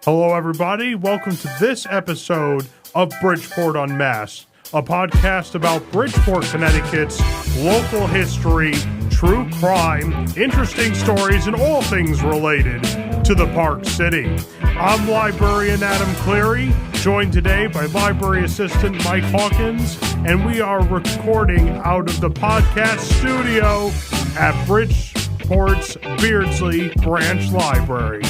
Hello, everybody. Welcome to this episode of Bridgeport Unmasked, a podcast about Bridgeport, Connecticut's local history, true crime, interesting stories, and all things related to the Park City. I'm Librarian Adam Cleri, joined today by Library Assistant Mike Hawkins, and we are recording out of the podcast studio at Bridgeport's Beardsley Branch Library.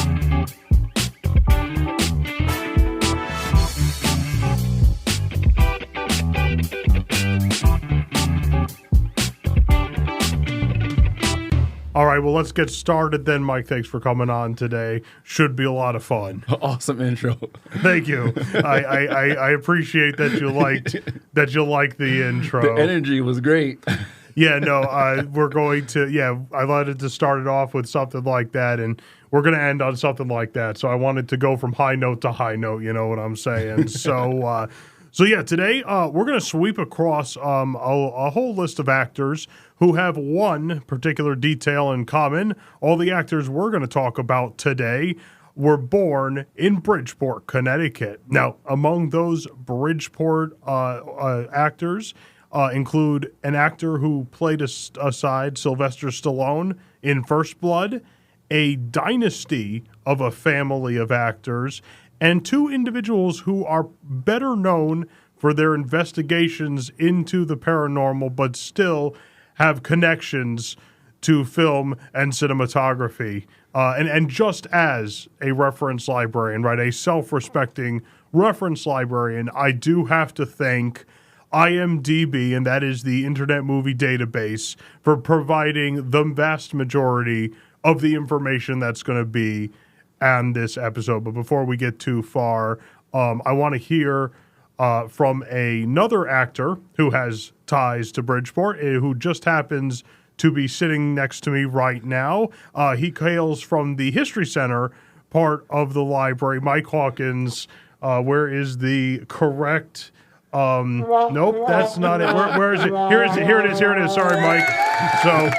All right, well, let's get started then, Mike. Thanks for coming on today. Should be a lot of fun. Awesome intro. Thank you. I appreciate that you liked the intro. The energy was great. Yeah, no, we're going to, I wanted to start it off with something like that, and we're going to end on something like that. So I wanted to go from high note to high note, you know what I'm saying? So today we're going to sweep across a whole list of actors who have one particular detail in common. All the actors we're going to talk about today were born in Bridgeport, Connecticut. Now, among those Bridgeport actors include an actor who played aside Sylvester Stallone in First Blood, a dynasty of a family of actors, and two individuals who are better known for their investigations into the paranormal, but still have connections to film and cinematography. And just as a reference librarian, right, a self-respecting reference librarian, I do have to thank IMDb, and that is the Internet Movie Database, for providing the vast majority of the information that's going to be on this episode. But before we get too far, I want to hear from another actor who has ties to Bridgeport, who just happens to be sitting next to me right now. He hails from the History Center part of the library. Mike Hawkins, where is the correct... nope, that's not it. Where is it? Here it is. Sorry, Mike. So,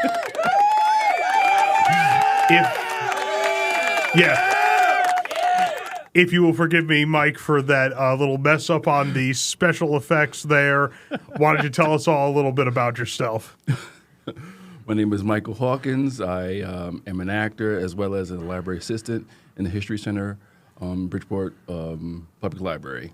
if you will forgive me, Mike, for that little mess up on the special effects there, why don't you tell us all a little bit about yourself? My name is Michael Hawkins. I am an actor as well as a library assistant in the History Center, Bridgeport Public Library.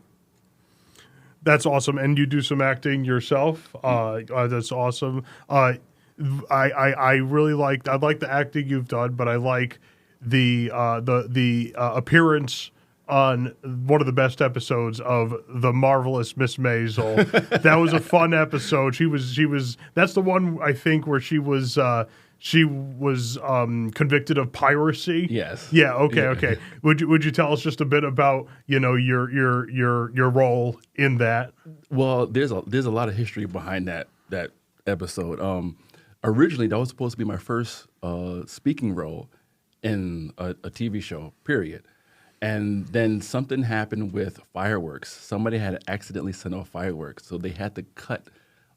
That's awesome, and you do some acting yourself. That's awesome. I really like the acting you've done, but I like the appearance on one of the best episodes of The Marvelous Miss Maisel. That was a fun episode. She was. That's the one I think where she was convicted of piracy. Yes. Yeah. Okay. Would you tell us just a bit about your role in that? Well, there's a lot of history behind that episode. Originally, that was supposed to be my first speaking role in a TV show. Period. And then something happened with fireworks. Somebody had accidentally sent off fireworks, so they had to cut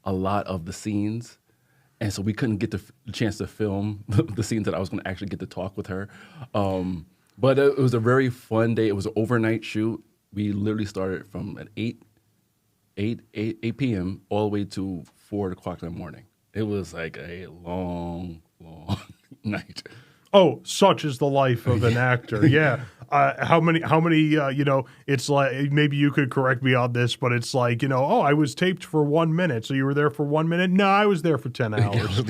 a lot of the scenes. And so we couldn't get the chance to film the scenes that I was going to actually get to talk with her. But it was a very fun day. It was an overnight shoot. We literally started from at 8 p.m. all the way to 4 o'clock in the morning. It was like a long night. Oh, such is the life of an actor. Yeah. How many, it's like, maybe you could correct me on this, but it's like, I was taped for 1 minute. So you were there for 1 minute? No, I was there for 10 hours.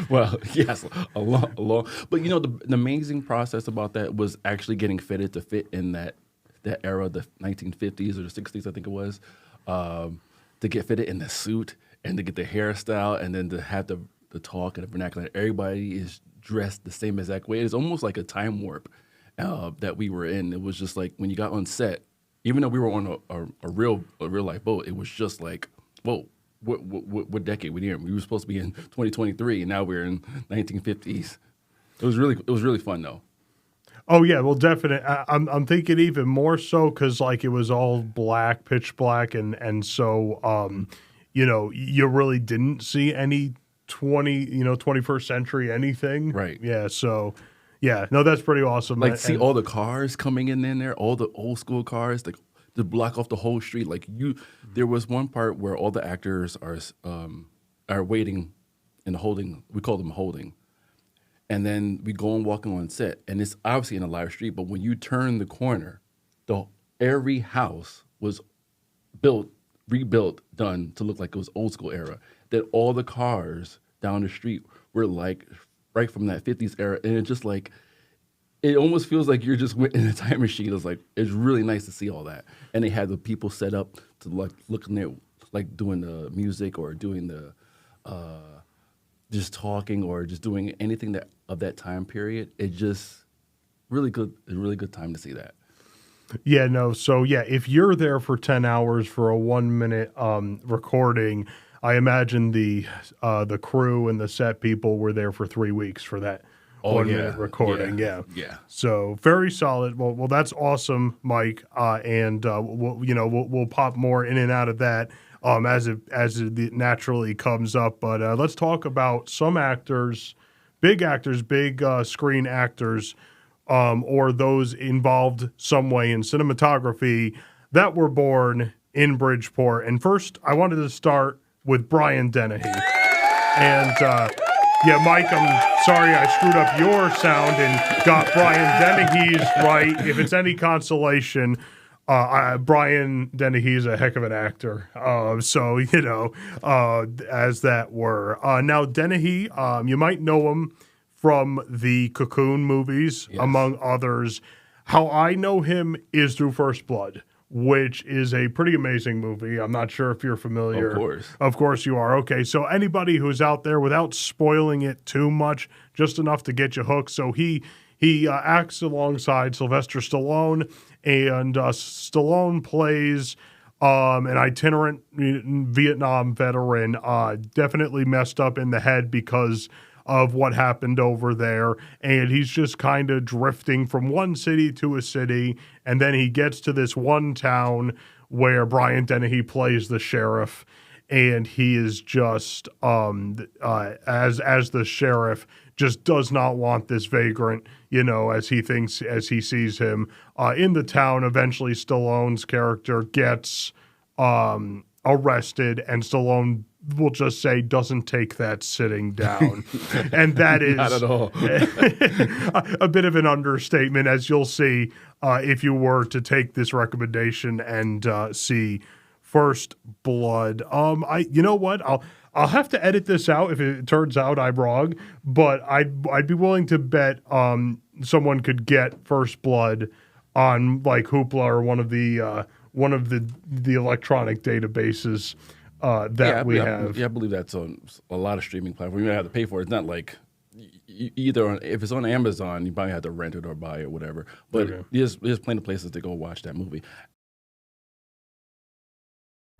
Well, yes, a long. But, the amazing process about that was actually getting fitted to fit in that era, the 1950s or the 60s, I think it was, to get fitted in the suit and to get the hairstyle and then to have the talk and the vernacular. Everybody is dressed the same exact way. It's almost like a time warp that we were in. It was just like when you got on set, even though we were on a real life boat, it was just like, whoa, what decade we're in? We were supposed to be in 2023, and now we're in 1950s. It was really fun though. Oh yeah, well, definitely. I'm thinking even more so because like it was all black, pitch black, and so you really didn't see any 21st century anything. Right. Yeah. So Yeah, no, that's pretty awesome. Like, see all the cars coming in there, all the old school cars, like to block off the whole street. Like there was one part where all the actors are waiting in the holding. We call them holding, and then we go and walking on set, and it's obviously in a live street. But when you turn the corner, every house was rebuilt, done to look like it was old school era. That all the cars down the street were like right from that 50s era, and it's just like. It almost feels like you're just in a time machine. It's really nice to see all that. And they had the people set up to like looking at like doing the music or doing the just talking or just doing anything that of that time period. It just really good. A really good time to see that. Yeah, no. So yeah, if you're there for 10 hours for a 1 minute recording, I imagine the crew and the set people were there for 3 weeks for that. 1 minute recording, yeah. So very solid. Well, that's awesome, Mike. And we'll pop more in and out of that as it naturally comes up. But let's talk about some actors, big screen actors, or those involved some way in cinematography that were born in Bridgeport. And first, I wanted to start with Brian Dennehy, and. Yeah, Mike, I'm sorry I screwed up your sound and got Brian Dennehy's right. If it's any consolation, Brian Dennehy is a heck of an actor. As that were. Now, Dennehy, you might know him from the Cocoon movies, yes, among others. How I know him is through First Blood, which is a pretty amazing movie. I'm not sure if you're familiar. Of course. Of course you are. Okay, so anybody who's out there, without spoiling it too much, just enough to get you hooked. So he acts alongside Sylvester Stallone, and Stallone plays an itinerant Vietnam veteran, definitely messed up in the head because of what happened over there, and he's just kind of drifting from one city to a city, and then he gets to this one town where Brian Dennehy plays the sheriff, and he is just as the sheriff just does not want this vagrant, as he sees him in the town. Eventually, Stallone's character gets arrested, and Stallone, we'll just say, doesn't take that sitting down. And that is not at all a bit of an understatement, as you'll see if you were to take this recommendation and see First Blood. You know what? I'll have to edit this out if it turns out I'm wrong, but I'd be willing to bet someone could get First Blood on like Hoopla or one of the electronic databases we have. Yeah, I believe that's on a lot of streaming platforms. You have to pay for it. It's not like if it's on Amazon, you probably have to rent it or buy it or whatever. But okay, there's plenty of places to go watch that movie.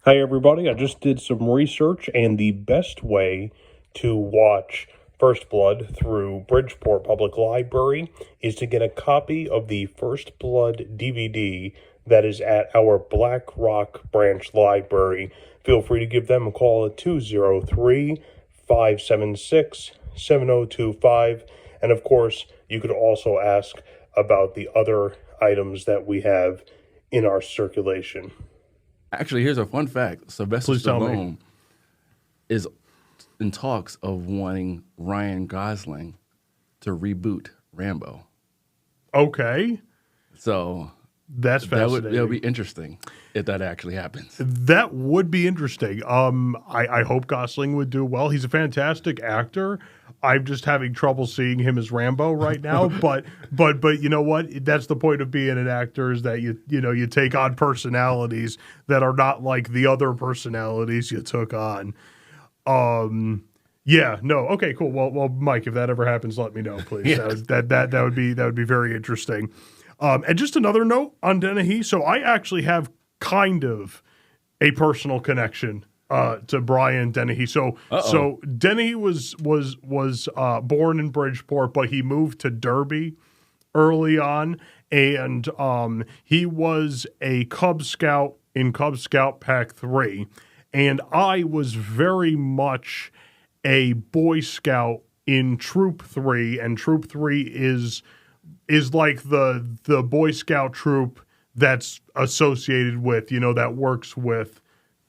Hi, everybody. I just did some research, and the best way to watch First Blood through Bridgeport Public Library is to get a copy of the First Blood DVD that is at our Black Rock branch library. Feel free to give them a call at 203-576-7025. And of course, you could also ask about the other items that we have in our circulation. Actually, here's a fun fact. Sylvester Stallone is in talks of wanting Ryan Gosling to reboot Rambo. Okay. So that's fascinating. That'll be interesting if that actually happens. That would be interesting. I hope Gosling would do well. He's a fantastic actor. I'm just having trouble seeing him as Rambo right now. but you know what? That's the point of being an actor, is that you take on personalities that are not like the other personalities you took on. Yeah, no. Okay, cool. Well, Mike, if that ever happens, let me know, please. Yeah. That would be very interesting. And just another note on Dennehy. So I actually have kind of a personal connection to Brian Dennehy. So Dennehy was born in Bridgeport, but he moved to Derby early on, and he was a Cub Scout in Cub Scout Pack 3, and I was very much a Boy Scout in Troop 3, and Troop 3 is like the Boy Scout troop that's associated with, that works with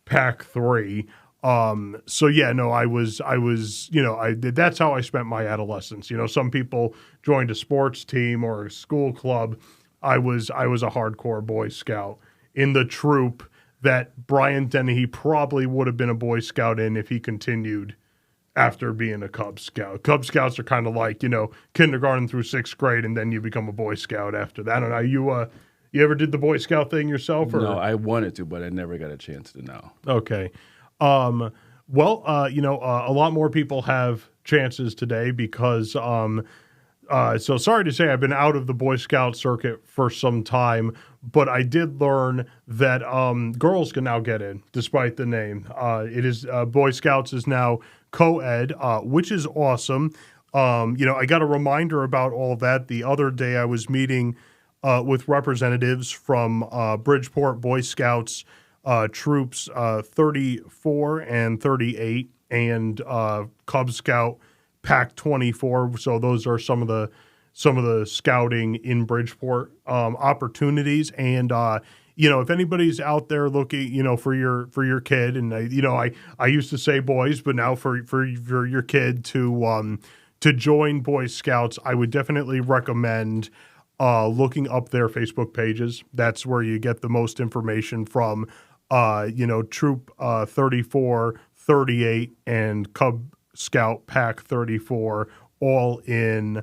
Pack 3. So yeah, no, I was, that's how I spent my adolescence. Some people joined a sports team or a school club. I was a hardcore Boy Scout in the troop that Brian Dennehy probably would have been a Boy Scout in if he continued after being a Cub Scout. Cub Scouts are kind of like, kindergarten through 6th grade, and then you become a Boy Scout after that. I don't know. You ever did the Boy Scout thing yourself? Or? No, I wanted to, but I never got a chance to know. Okay. A lot more people have chances today because, so sorry to say I've been out of the Boy Scout circuit for some time, but I did learn that girls can now get in despite the name. It is Boy Scouts is now co-ed, which is awesome. I got a reminder about all that the other day. I was meeting with representatives from Bridgeport Boy Scouts troops 34 and 38 and Cub Scout Pack 24. So those are some of the scouting in Bridgeport opportunities. And if anybody's out there looking, for your kid, and I used to say boys, but now for your kid to join Boy Scouts, I would definitely recommend looking up their Facebook pages. That's where you get the most information from. Troop 34, 38, and Cub Scout Pack 34, all in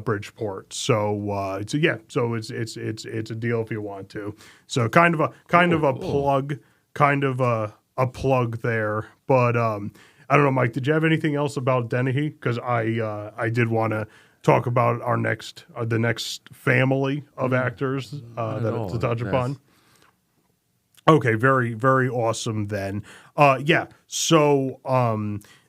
Bridgeport. So it's a deal if you want to. So kind of a plug there. But I don't know, Mike. Did you have anything else about Dennehy? Because I did want to talk about the next family of actors to touch upon. Okay, very, very awesome then. So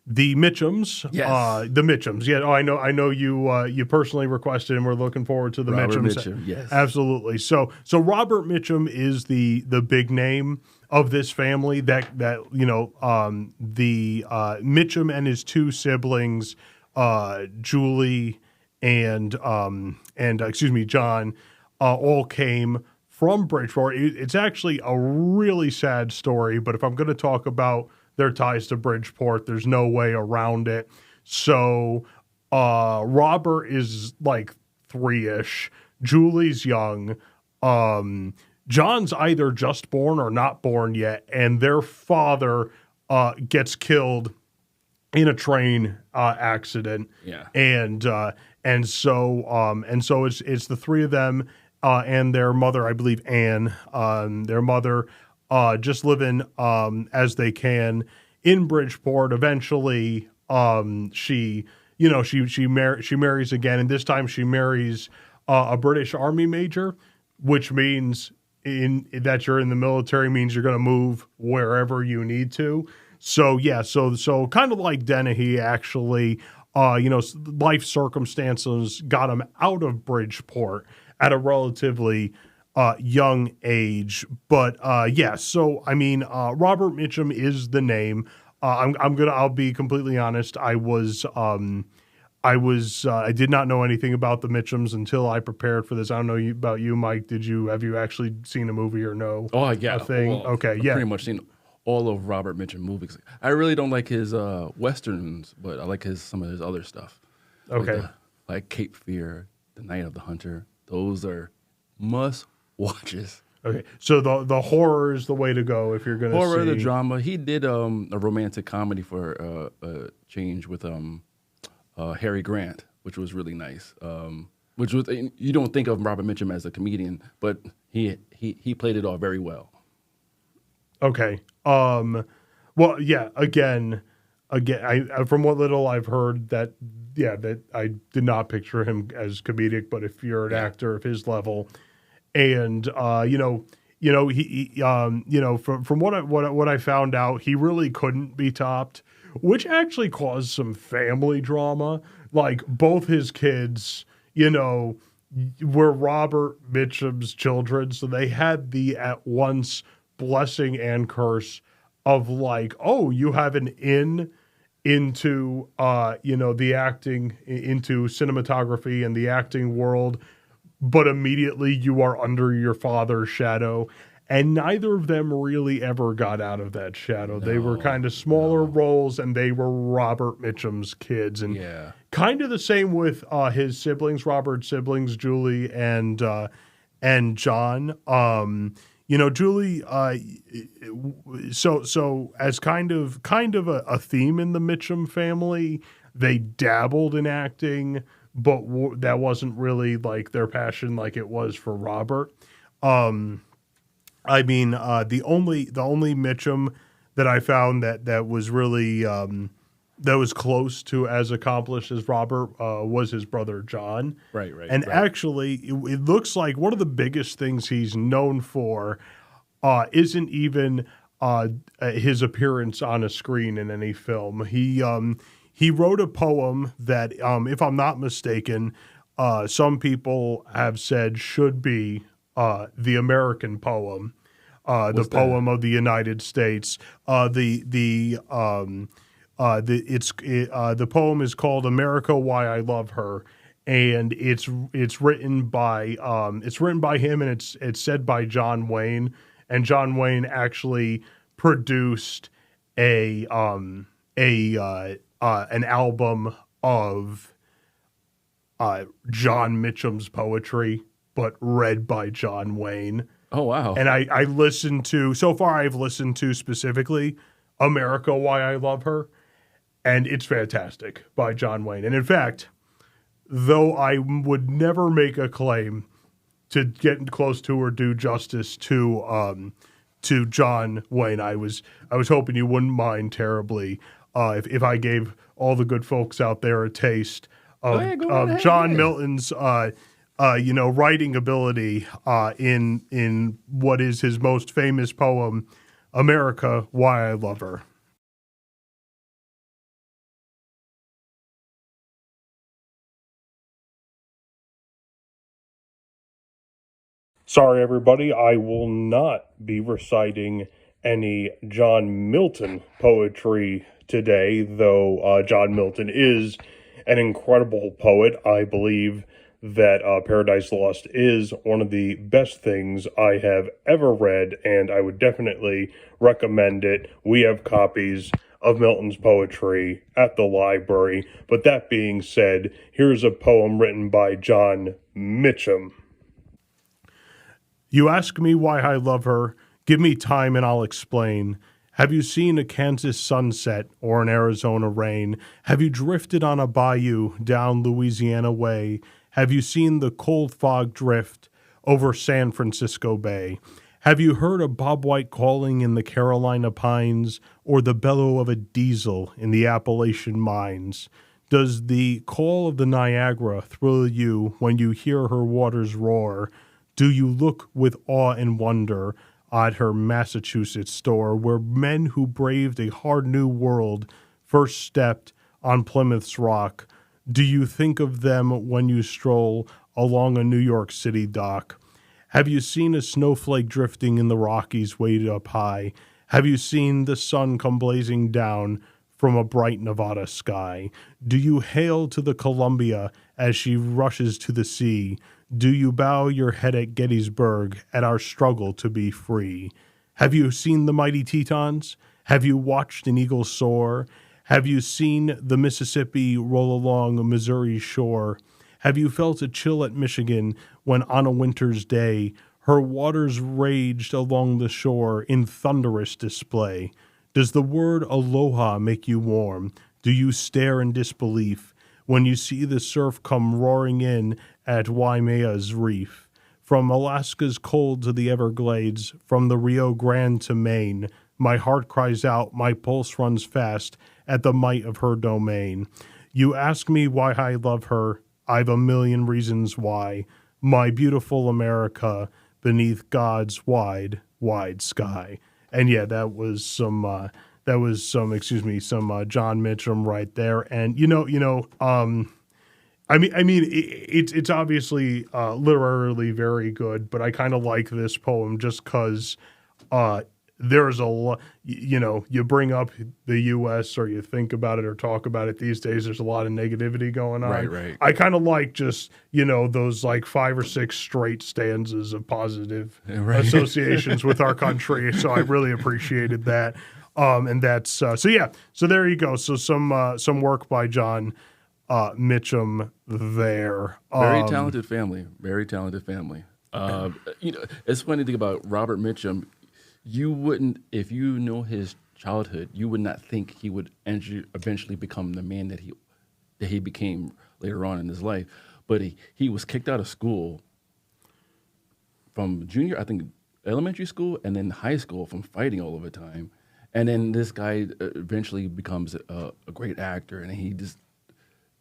the Mitchums. Yes. The Mitchums. Yeah, I know you personally requested, and we're looking forward to the Robert Mitchums. Mitchum, yes. Absolutely. So Robert Mitchum is the big name of this family that the Mitchum and his two siblings, Julie and John, all came from Bridgeport. It's actually a really sad story, but if I'm going to talk about their ties to Bridgeport, there's no way around it. So Robert is like 3-ish. Julie's young. John's either just born or not born yet, and their father gets killed in a train accident. Yeah. And so it's the three of them and their mother, I believe Anne, their mother, just living as they can in Bridgeport. Eventually, she marries again, and this time she marries a British Army major, which means that you're in the military means you're going to move wherever you need to. So yeah, so kind of like Dennehy, actually, life circumstances got him out of Bridgeport at a relatively young age. But so I mean, Robert Mitchum is the name. I'll be completely honest. I did not know anything about the Mitchums until I prepared for this. I don't know about you, Mike. Have you actually seen a movie or no? Oh yeah, a thing? Well, Okay, I've yeah. pretty much seen all of Robert Mitchum movies. I really don't like his westerns, but I like some of his other stuff. Okay, like Cape Fear, The Night of the Hunter. Those are must watches. Okay, so the horror is the way to go if you're going to Horror, see. the drama. He did a romantic comedy for a change with Harry Grant, which was really nice. Which was, you don't think of Robert Mitchum as a comedian, but he played it all very well. Okay. Well, yeah. Again, I from what little I've heard that I did not picture him as comedic, but if you're an actor of his level, and he from what I found out, he really couldn't be topped, which actually caused some family drama. Like both his kids, were Robert Mitchum's children, so they had the at once blessing and curse of like, oh, you have an in into the acting, into cinematography and the acting world, but immediately you are under your father's shadow. And neither of them really ever got out of that shadow. They were kind of smaller roles, and they were Robert Mitchum's kids. And kind of the same with his siblings, Robert's siblings, Julie and John. Julie, so as kind of a theme in the Mitchum family, they dabbled in acting, but that wasn't really like their passion like it was for Robert. The only Mitchum that I found that was really that was close to as accomplished as Robert was his brother John. Right. And actually, it looks like one of the biggest things he's known for isn't even his appearance on a screen in any film. He wrote a poem that, if I'm not mistaken, some people have said should be the American poem, the poem of the United States. The poem is called "America, Why I Love Her," and it's written by him, and it's said by John Wayne, and John Wayne actually produced an album of John Mitchum's poetry, but read by John Wayne. Oh, wow. And I listened to, so far I've listened to specifically America, Why I Love Her, and it's fantastic by John Wayne. And in fact, though I would never make a claim to get close to or do justice to John Wayne, I was hoping you wouldn't mind terribly if I gave all the good folks out there a taste of John Milton's writing ability in what is his most famous poem, America, Why I Love Her. Sorry, everybody, I will not be reciting any John Milton poetry today, though John Milton is an incredible poet. I believe that Paradise Lost is one of the best things I have ever read, and I would definitely recommend it. We have copies of Milton's poetry at the library. But that being said, here's a poem written by John Mitchum. You ask me why I love her. Give me time and I'll explain. Have you seen a Kansas sunset or an Arizona rain? Have you drifted on a bayou down Louisiana way? Have you seen the cold fog drift over San Francisco Bay? Have you heard a bobwhite calling in the Carolina pines or the bellow of a diesel in the Appalachian mines? Does the call of the Niagara thrill you when you hear her waters roar? Do you look with awe and wonder at her Massachusetts store, where men who braved a hard new world first stepped on Plymouth's rock? Do you think of them when you stroll along a New York City dock? Have you seen a snowflake drifting in the Rockies way up high? Have you seen the sun come blazing down from a bright Nevada sky? Do you hail to the Columbia as she rushes to the sea? Do you bow your head at Gettysburg at our struggle to be free? Have you seen the mighty Tetons? Have you watched an eagle soar? Have you seen the Mississippi roll along Missouri's shore? Have you felt a chill at Michigan when on a winter's day her waters raged along the shore in thunderous display? Does the word aloha make you warm? Do you stare in disbelief when you see the surf come roaring in at Waimea's reef? From Alaska's cold to the Everglades, from the Rio Grande to Maine, my heart cries out, my pulse runs fast at the might of her domain. You ask me why I love her, I've a million reasons why. My beautiful America beneath God's wide, wide sky. And yeah, that was some John Mitchum right there. And it's obviously literarily very good, but I kind of like this poem just because there's a lot, you bring up the U.S. or you think about it or talk about it these days, there's a lot of negativity going on. Right. I kind of like just, those like 5 or 6 straight stanzas of positive associations with our country. So I really appreciated that. And that's, so there you go. So some work by John Mitchum there. Very talented family. It's funny to think about Robert Mitchum. You wouldn't, if you know his childhood, you would not think he would eventually become the man that he became later on in his life. But he was kicked out of school from elementary school and then high school from fighting all of the time. And then this guy eventually becomes a great actor, and he just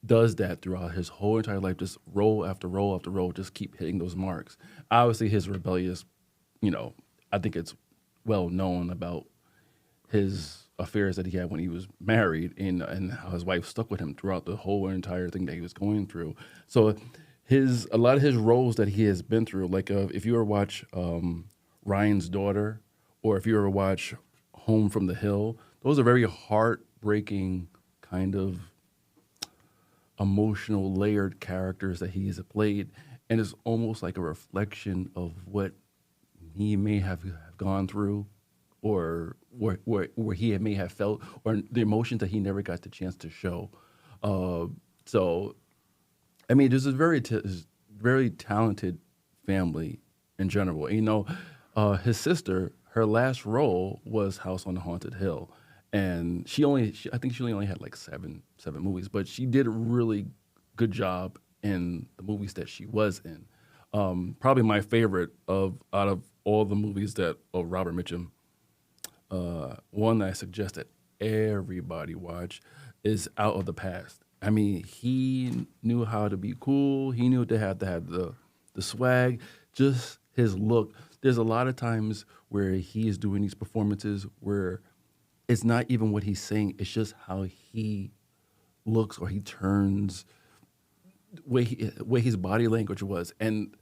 does that throughout his whole entire life, just role after role after role, just keep hitting those marks. Obviously, his rebellious, I think it's well known about his affairs that he had when he was married and how his wife stuck with him throughout the whole entire thing that he was going through. So a lot of his roles that he has been through, like if you ever watch Ryan's Daughter, or if you ever watch Home from the Hill, those are very heartbreaking kind of emotional layered characters that he has played, and it's almost like a reflection of what he may have gone through, or where he may have felt, or the emotions that he never got the chance to show. So, I mean, this is very talented family in general. His sister, her last role was House on the Haunted Hill, and I think she only had like seven movies, but she did a really good job in the movies that she was in. Probably my favorite out of all the movies of Robert Mitchum, one that I suggest that everybody watch is Out of the Past. I mean, he knew how to be cool. He knew to have the swag, just his look. There's a lot of times where he is doing these performances where it's not even what he's saying. It's just how he looks or he turns, way his body language was. And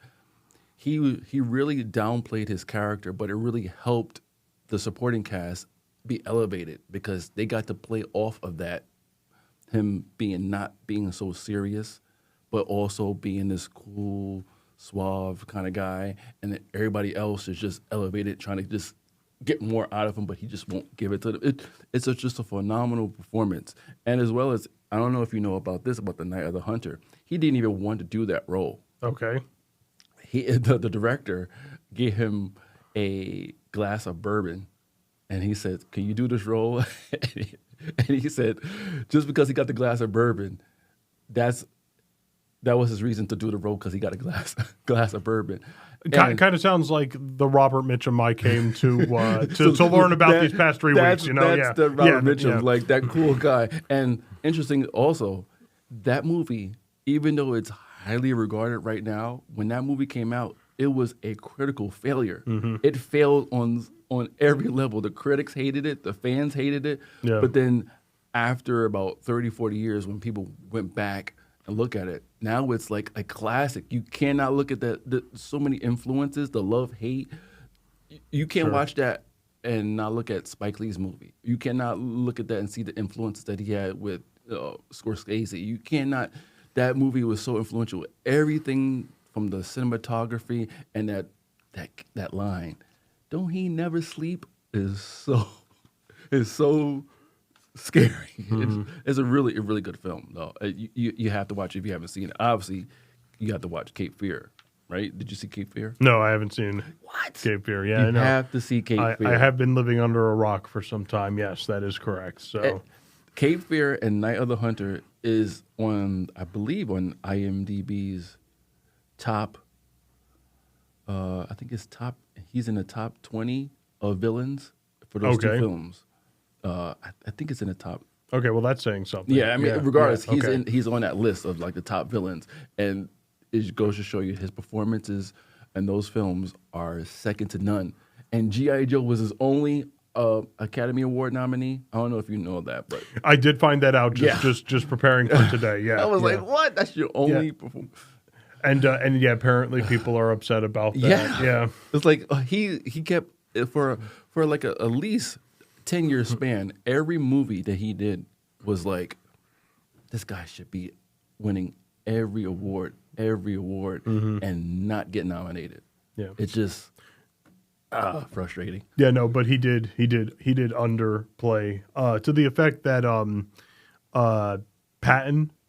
he really downplayed his character, but it really helped the supporting cast be elevated because they got to play off of that, him not being so serious, but also being this cool, suave kind of guy, and then everybody else is just elevated, trying to just get more out of him, but he just won't give it to them. It's just a phenomenal performance. And as well as, I don't know if you know about the Night of the Hunter, he didn't even want to do that role. Okay. The director gave him a glass of bourbon, and he said, "Can you do this role?" and he said, just because he got the glass of bourbon, that was his reason to do the role, because he got a glass of bourbon. Kind of sounds like the Robert Mitchum I came to learn about these past 3 weeks. That's the Robert Mitchum, like that cool guy. And interesting also, that movie, even though it's highly regarded right now, when that movie came out, it was a critical failure. Mm-hmm. It failed on every level. The critics hated it, the fans hated it. Yeah. But then after about 30, 40 years, when people went back and look at it, now it's like a classic. You cannot look at that. So many influences, the love, hate. You can't watch that and not look at Spike Lee's movie. You cannot look at that and see the influences that he had with Scorsese. You cannot. That movie was so influential. Everything from the cinematography and that line, "Don't he never sleep," is so scary. Mm-hmm. It's a really good film, though. You have to watch it if you haven't seen it. Obviously, you have to watch Cape Fear, right? Did you see Cape Fear? No, I haven't seen Cape Fear. Yeah, you have to see Cape Fear. I have been living under a rock for some time. Yes, that is correct. So, Cape Fear and Night of the Hunter is on, I believe, on IMDb's top. I think it's top. He's in the top 20 of villains for those two films. I think it's in the top. Okay, well that's saying something. Yeah, I mean, regardless, he's on that list of like the top villains, and it goes to show you his performances in those films are second to none. And G.I. Joe was his only Academy Award nominee. I don't know if you know that, but I did find that out just preparing for today. Yeah, I was like, what? That's your only performance. And apparently people are upset about that. Yeah. It's like he kept for like at least 10-year span, every movie that he did was like, this guy should be winning every award, and not get nominated. Yeah. It's just frustrating. Yeah, no, but he did underplay to the effect that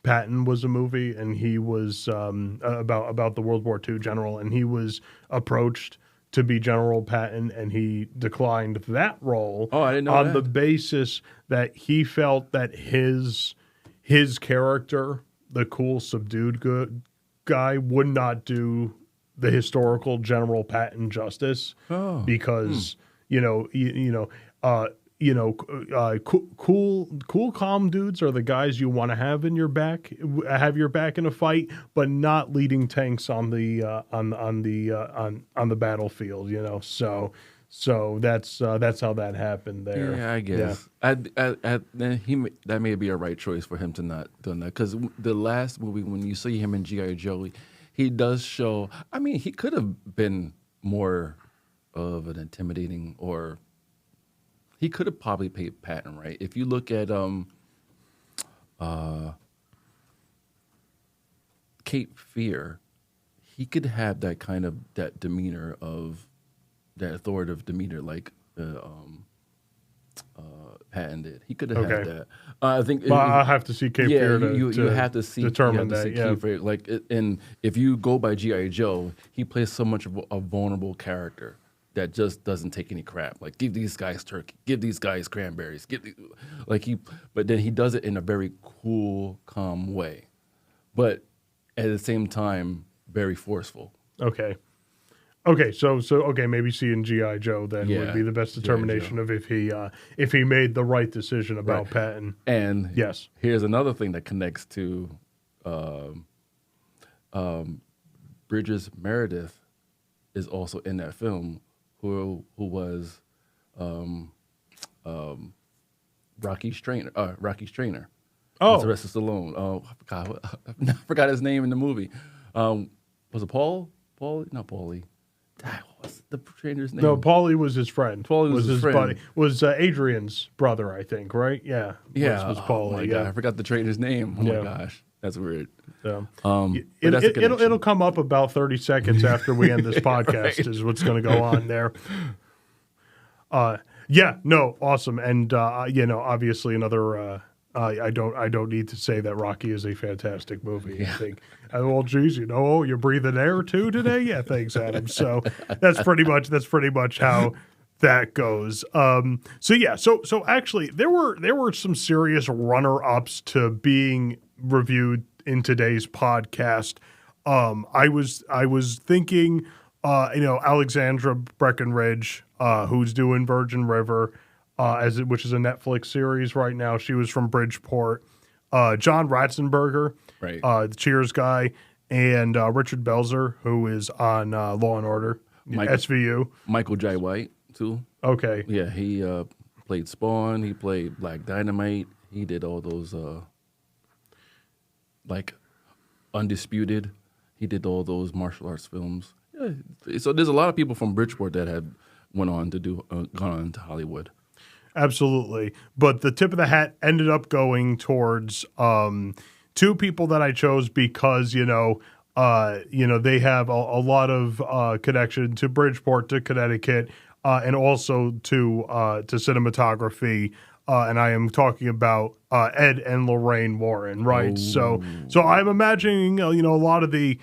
Patton was a movie, and he was about the World War II general, and he was approached to be General Patton, and he declined that role. Oh, I didn't know on that. the basis that he felt that his character, the cool, subdued good guy, would not do the historical General Patton justice, because cool, calm dudes are the guys you want to have your back in a fight, but not leading tanks on the battlefield. So that's how that happened there. Yeah, I guess. That may be a right choice for him to not do that, because the last movie, when you see him in G.I. Joe, he does show. I mean, he could have been more of an intimidating, or he could have probably played Patton right. If you look at Cape Fear, he could have that kind of that demeanor of that authoritative demeanor like Patton did. He could have had that. I think. But I have to see Cape Fear to you have to see determine that. Cape Fear. Like, and if you go by G.I. Joe, he plays so much of a vulnerable character that just doesn't take any crap. Like, give these guys turkey, give these guys cranberries, but then he does it in a very cool, calm way, but at the same time, very forceful. Okay, so maybe seeing G.I. Joe then would be the best determination of if he made the right decision about Patton. And yes, here's another thing that connects to Bridges Meredith is also in that film, who was Rocky Strainer. Oh, Sylvester Stallone. Oh, I forgot his name in the movie. Was it Paul? Not Paulie. What's the stranger's name? No, Paulie was his friend. Paulie was his friend. buddy. Was Adrian's brother, I think, right? Yeah. Was Paulie. Oh my God, I forgot the trainer's name. Oh my gosh, that's weird. So, that's it'll come up about 30 seconds after we end this podcast. Is what's going to go on there. Awesome, and obviously another. I don't need to say that Rocky is a fantastic movie. Yeah. I think, geez, you're breathing air too today. Yeah, thanks, Adam. So that's pretty much how that goes. So actually, there were some serious runner-ups to being reviewed in today's podcast. I was thinking, Alexandra Breckenridge, who's doing Virgin River. Which is a Netflix series right now. She was from Bridgeport. John Ratzenberger, right, the Cheers guy, and Richard Belzer, who is on Law and Order, SVU. Michael Jai White too. Okay, yeah, he played Spawn. He played Black Dynamite. He did all those like Undisputed. He did all those martial arts films. Yeah, so there's a lot of people from Bridgeport that have gone on to Hollywood. Absolutely. But the tip of the hat ended up going towards two people that I chose because, they have a lot of connection to Bridgeport, to Connecticut, and also to cinematography. And I am talking about Ed and Lorraine Warren, right? Oh. So I'm imagining, a lot of the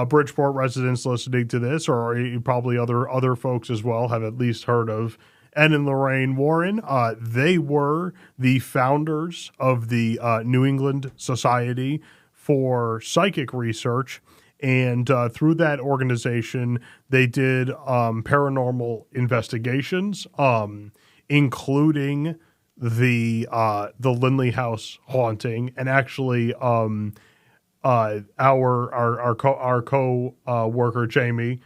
Bridgeport residents listening to this, or probably other folks as well, have at least heard of Ed and Lorraine Warren. They were the founders of the New England Society for Psychic Research. And through that organization, they did paranormal investigations, including the Lindley House haunting. And actually, our co-worker Jaime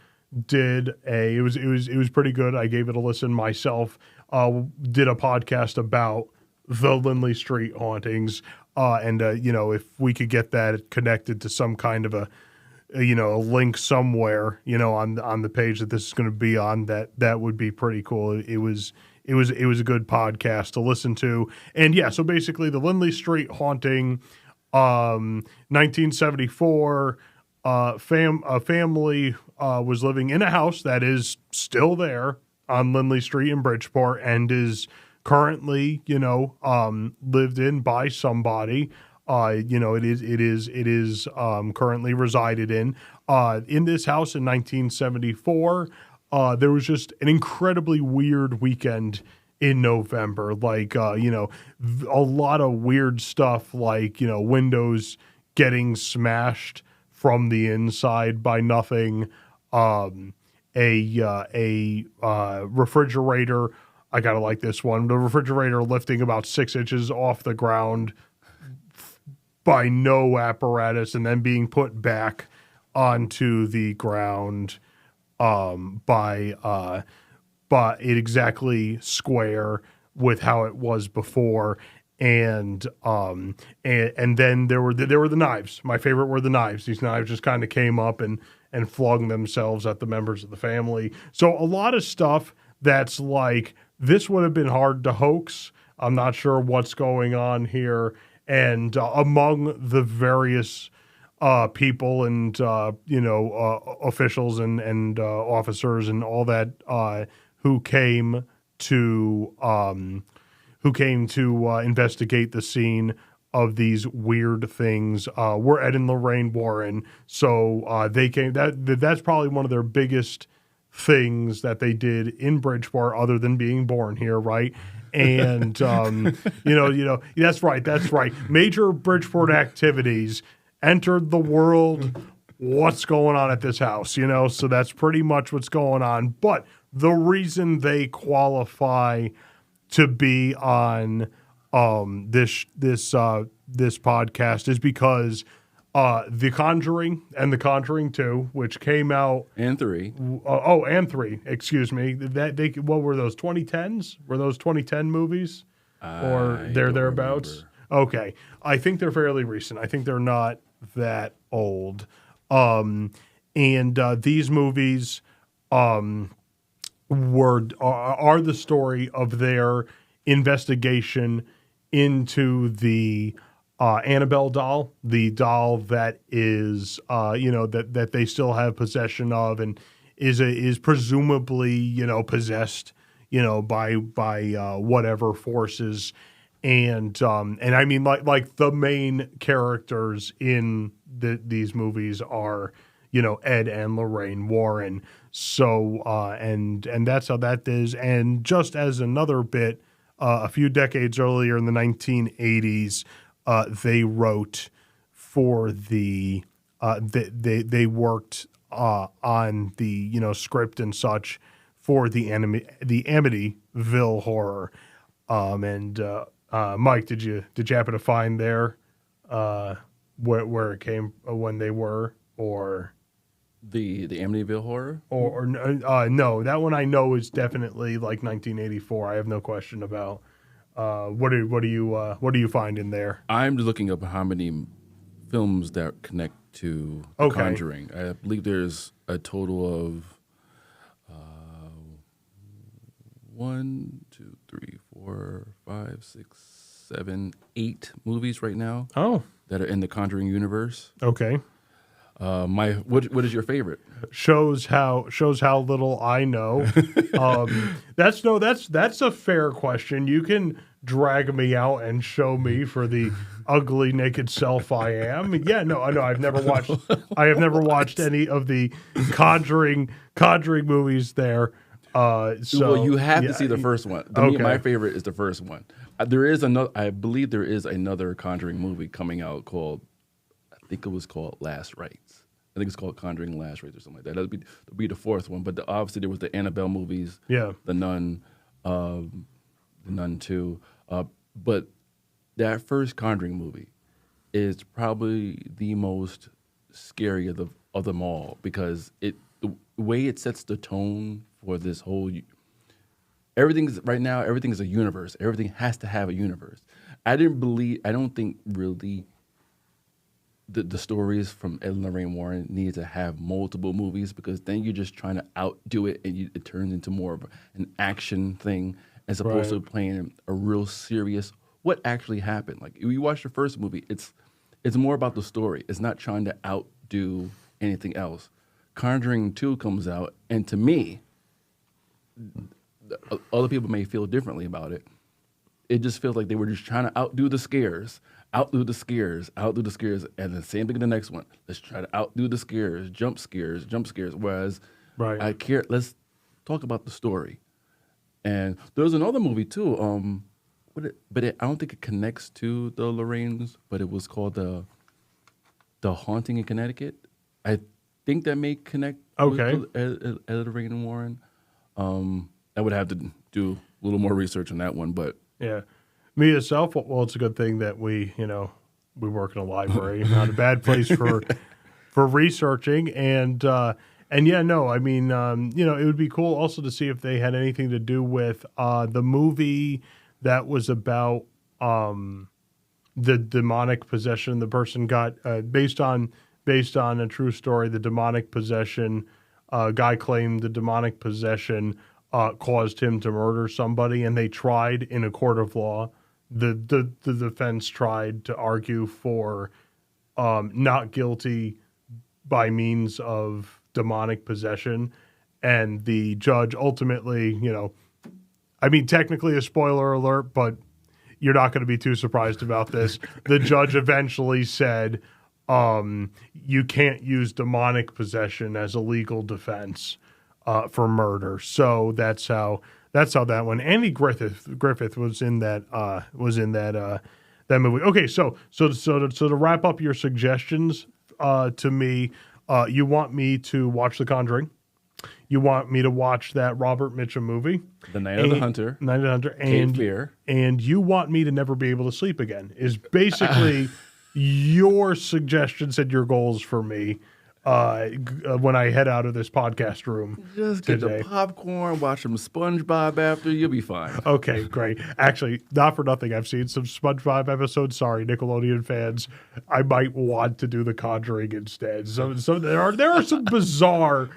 did it was pretty good. I gave it a listen myself. Did a podcast about the Lindley Street hauntings, and if we could get that connected to some kind of a a link somewhere, on the page that this is going to be on, that would be pretty cool. It was a good podcast to listen to. And yeah, so basically the Lindley St haunting, 1974, a family was living in a house that is still there on Lindley St in Bridgeport and is currently, lived in by somebody. It is currently resided in this house in 1974. There was just an incredibly weird weekend in November, like, a lot of weird stuff, like, windows getting smashed from the inside by nothing, a refrigerator. I gotta like this one. The refrigerator lifting about 6 inches off the ground by no apparatus and then being put back onto the ground by it exactly square with how it was before. And then there were the knives. My favorite were the knives. These knives just kind of came up and flung themselves at the members of the family. So a lot of stuff that's like, this would have been hard to hoax. I'm not sure what's going on here. And among the various people and officials and officers and all that who came to investigate the scene of these weird things were Ed and Lorraine Warren. So they came. That's probably one of their biggest things that they did in Bridgeport, other than being born here, right? And that's right. Major Bridgeport activities entered the world. What's going on at this house? So that's pretty much what's going on. But the reason they qualify to be on this podcast is because The Conjuring and The Conjuring 2, which came out and 3. And 3, excuse me. What were those, 2010s? Were those 2010 movies? Or thereabouts? Remember. Okay. I think they're fairly recent. I think they're not that old. And these movies are the story of their investigation into the Annabelle doll, the doll that is, that they still have possession of, and is presumably, possessed, by whatever forces, and I mean, like the main characters in these movies are, Ed and Lorraine Warren. So and that's how that is. And just as another bit, a few decades earlier in the 1980s. They wrote for the they worked on the script and such for the Amityville horror. And Mike, did you happen to find there where it came, when they were, or the Amityville horror, or no, that one I know is definitely like 1984. I have no question about. What do you find in there? I'm just looking up how many films that connect to The Conjuring. I believe there's a total of 1, 2, 3, 4, 5, 6, 7, 8 movies right now. Oh, that are in the Conjuring universe. Okay. What is your favorite? Shows how little I know. That's a fair question. You can drag me out and show me for the ugly naked self I am. Yeah, no, I've never watched. I have never watched any of the Conjuring movies. There. Well, you have to see the first one. My favorite is the first one. There is another. I believe there is another Conjuring movie coming out called. I think it was called Last Rites. I think it's called Conjuring Last Rites or something like that. That'll be the fourth one. But obviously there was the Annabelle movies. Yeah. The Nun 2. But that first Conjuring movie is probably the most scary of them all, because the way it sets the tone for this whole. Everything is a universe. Everything has to have a universe. I don't think really the stories from Ed and Lorraine Warren need to have multiple movies, because then you're just trying to outdo it, and it turns into more of an action thing as opposed to playing a real serious what actually happened. Like, if you watch the first movie, it's more about the story. It's not trying to outdo anything else. Conjuring 2 comes out, and to me, other people may feel differently about it. It just feels like they were just trying to outdo the scares, and then same thing in the next one. Let's try to outdo the scares, jump scares. Whereas let's talk about the story. And there was another movie too. I don't think it connects to the Lorraines, but it was called the Haunting in Connecticut. I think that may connect with Lorraine and Warren. I would have to do a little more research on that one, but yeah, me itself. Well, it's a good thing that we work in a library, not a bad place for researching. And yeah, no, I mean, it would be cool also to see if they had anything to do with the movie that was about the demonic possession. The person got based on a true story. The demonic possession guy claimed the demonic possession caused him to murder somebody, and they tried in a court of law. The defense tried to argue for not guilty by means of demonic possession, and the judge ultimately, technically a spoiler alert, but you're not going to be too surprised about this. The judge eventually said, you can't use demonic possession as a legal defense for murder. So that's how that went. Andy Griffith was in that movie. Okay, so to wrap up your suggestions to me, you want me to watch The Conjuring. You want me to watch that Robert Mitchum movie, The Night of the Hunter, and Fear, and you want me to never be able to sleep again. Is basically your suggestions and your goals for me when I head out of this podcast room. Just get the popcorn, watch some SpongeBob after, you'll be fine. Okay, great. Actually, not for nothing, I've seen some SpongeBob episodes. Sorry, Nickelodeon fans. I might want to do The Conjuring instead. So there are some bizarre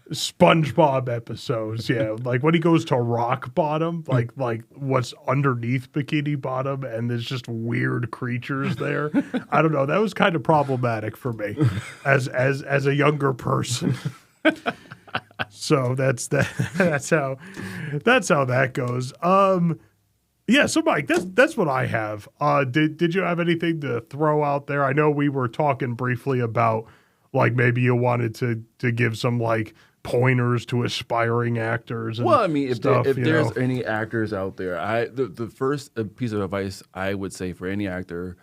SpongeBob episodes, yeah, like when he goes to rock bottom, like what's underneath Bikini Bottom, and there's just weird creatures there. I don't know. That was kind of problematic for me as a younger person. So that's how that goes. Yeah. So Mike, that's what I have. Did you have anything to throw out there? I know we were talking briefly about like maybe you wanted to give some like pointers to aspiring actors. And well, I mean, if there's know. any actors out there, the first piece of advice I would say for any actor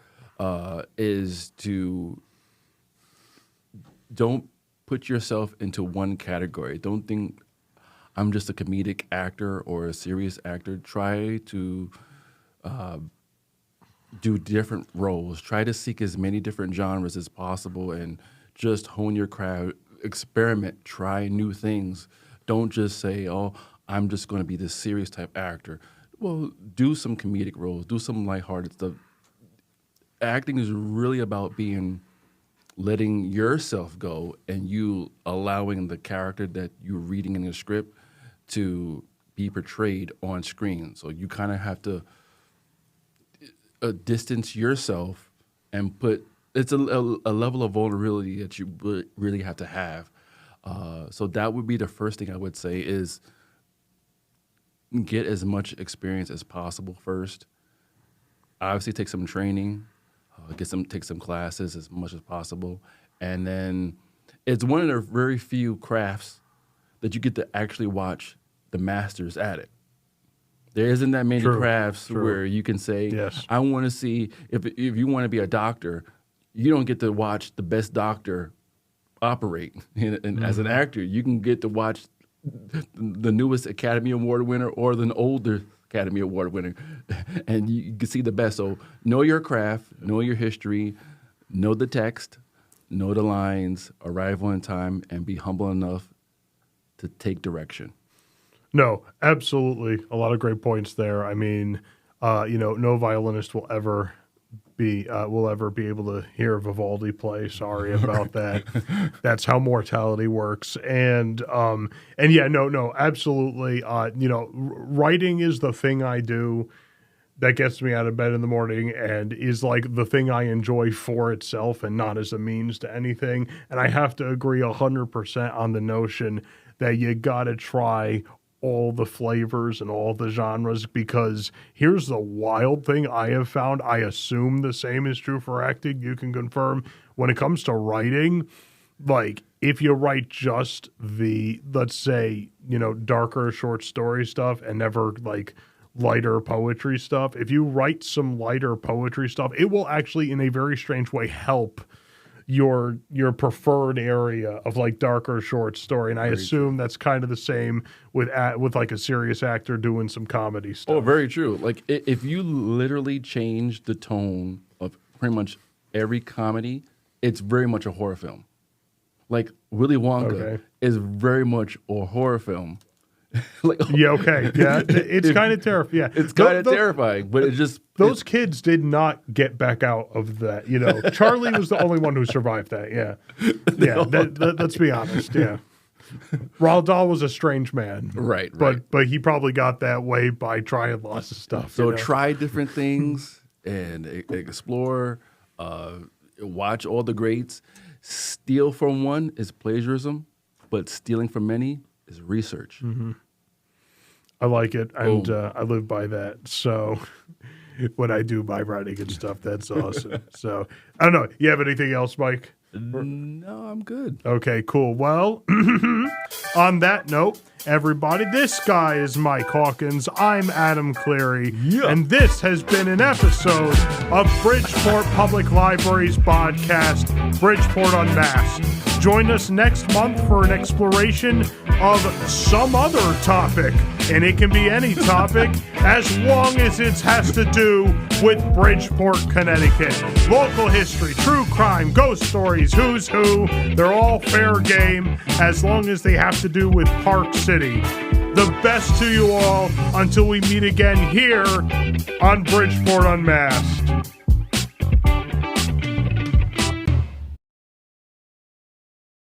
is to don't put yourself into one category. Don't think I'm just a comedic actor or a serious actor. Try to do different roles. Try to seek as many different genres as possible and just hone your craft. Experiment, try new things. Don't just say, oh, I'm just going to be this serious type actor. Well, do some comedic roles, do some lighthearted stuff. Acting is really about letting yourself go and you allowing the character that you're reading in the script to be portrayed on screen. So you kind of have to distance yourself and it's a level of vulnerability that you really have to have. So that would be the first thing I would say is get as much experience as possible first. Obviously, take some training, take some classes as much as possible. And then it's one of the very few crafts that you get to actually watch the masters at it. There isn't that many crafts where you can say, yes. I want to see, if you want to be a doctor, you don't get to watch the best doctor operate. And as an actor, you can get to watch the newest Academy Award winner or the older Academy Award winner, and you can see the best. So know your craft, know your history, know the text, know the lines, arrive on time, and be humble enough to take direction. No, absolutely. A lot of great points there. I mean, no violinist will ever will ever be able to hear Vivaldi play. Sorry about that. That's how mortality works. And yeah, no, absolutely. Writing is the thing I do that gets me out of bed in the morning and is like the thing I enjoy for itself and not as a means to anything. And I have to agree 100% on the notion that you got to try all the flavors and all the genres, because here's the wild thing I have found. I assume the same is true for acting. You can confirm when it comes to writing, like if you write just the, let's say, darker short story stuff and never like lighter poetry stuff, if you write some lighter poetry stuff, it will actually in a very strange way help your preferred area of like darker short story. And I assume that's kind of the same with like a serious actor doing some comedy stuff. Oh, very true. Like if you literally change the tone of pretty much every comedy, it's very much a horror film. Like Willy Wonka is very much a horror film. It's kind of terrifying. Yeah, it's kind of terrifying, but those kids did not get back out of that. Charlie was the only one who survived that. Yeah. Let's be honest. Yeah, Roald Dahl was a strange man, right? But he probably got that way by trying lots of stuff. So try different things and explore. Watch all the greats. Steal from one is plagiarism, but stealing from many is research. Mm-hmm. I like it, and I live by that. So when I do my writing and stuff, that's awesome. So I don't know. You have anything else, Mike? No, I'm good. Okay, cool. Well, on that note, everybody, this guy is Mike Hawkins. I'm Adam Cleri. Yeah. And this has been an episode of Bridgeport Public Library's podcast, Bridgeport Unmasked. Join us next month for an exploration of some other topic. And it can be any topic as long as it has to do with Bridgeport, Connecticut. Local history, true crime, ghost stories, who's who. They're all fair game as long as they have to do with Park City. The best to you all until we meet again here on Bridgeport Unmasked.